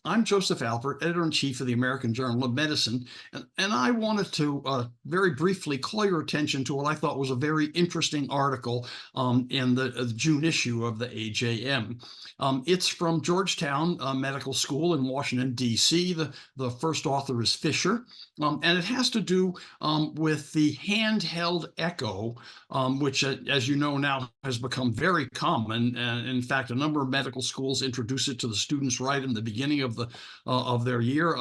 I'm Joseph Albert, editor-in-chief of the American Journal of Medicine, and I wanted to very briefly call your attention to what I thought was a very interesting article in the June issue of the AJM. It's from Georgetown Medical School in Washington, D.C. The first author is Fisher, and it has to do with the handheld echo, which, as you know, now has become very common. And in fact, a number of medical schools introduce it to the students right in the beginning of their year.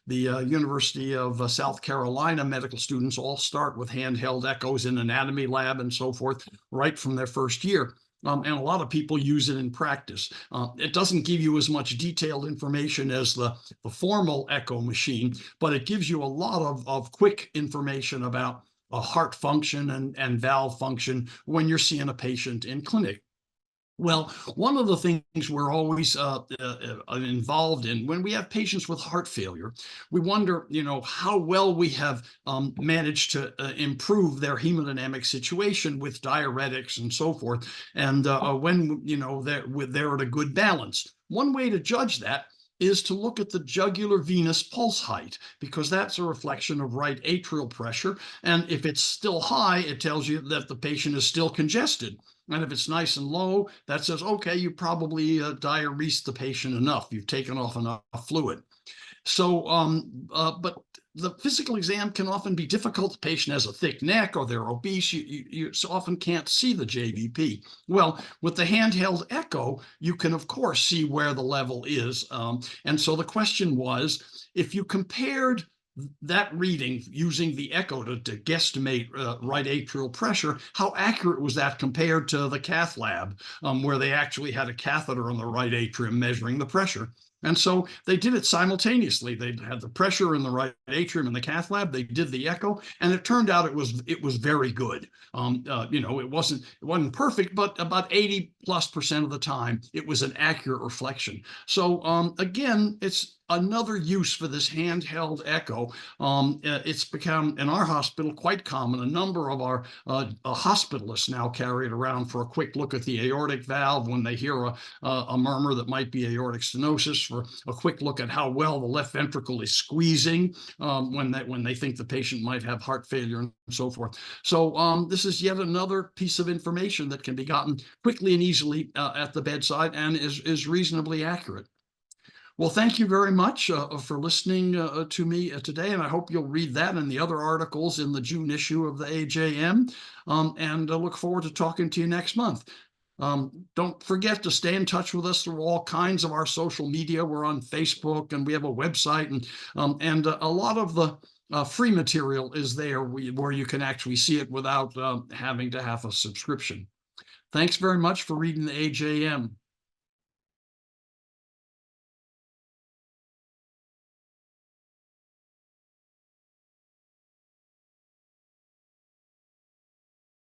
The University of South Carolina medical students all start with handheld echoes in anatomy lab and so forth right from their first year. And a lot of people use it in practice. It doesn't give you as much detailed information as the formal echo machine, but it gives you a lot of quick information about heart function and valve function when you're seeing a patient in clinic. Well, one of the things we're always involved in when we have patients with heart failure, we wonder, how well we have managed to improve their hemodynamic situation with diuretics and so forth, and when they're at a good balance. One way to judge that is to look at the jugular venous pulse height, because that's a reflection of right atrial pressure. And if it's still high, it tells you that the patient is still congested. And if it's nice and low, that says, okay, you probably diuresed the patient enough. You've taken off enough fluid. So, but the physical exam can often be difficult. The patient has a thick neck or they're obese. You so often can't see the JVP. Well, with the handheld echo, you can, of course, see where the level is. And so the question was, if you compared that reading using the echo to guesstimate right atrial pressure, how accurate was that compared to the Cath lab, where they actually had a catheter on the right atrium measuring the pressure? And so they did it simultaneously. They had the pressure in the right atrium in the Cath lab. They did the echo, and it turned out it was very good. It wasn't perfect, but about 80+% of the time, it was an accurate reflection. So again, it's another use for this handheld echo. It's become, in our hospital, quite common. A number of our hospitalists now carry it around for a quick look at the aortic valve when they hear a murmur that might be aortic stenosis, for a quick look at how well the left ventricle is squeezing when they think the patient might have heart failure and so forth. So this is yet another piece of information that can be gotten quickly and easily at the bedside and is reasonably accurate. Well, thank you very much for listening to me today, and I hope you'll read that and the other articles in the June issue of the AJM, and I look forward to talking to you next month. Don't forget to stay in touch with us through all kinds of our social media. We're on Facebook, and we have a website, and a lot of the free material is there where you can actually see it without having to have a subscription. Thanks very much for reading the AJM.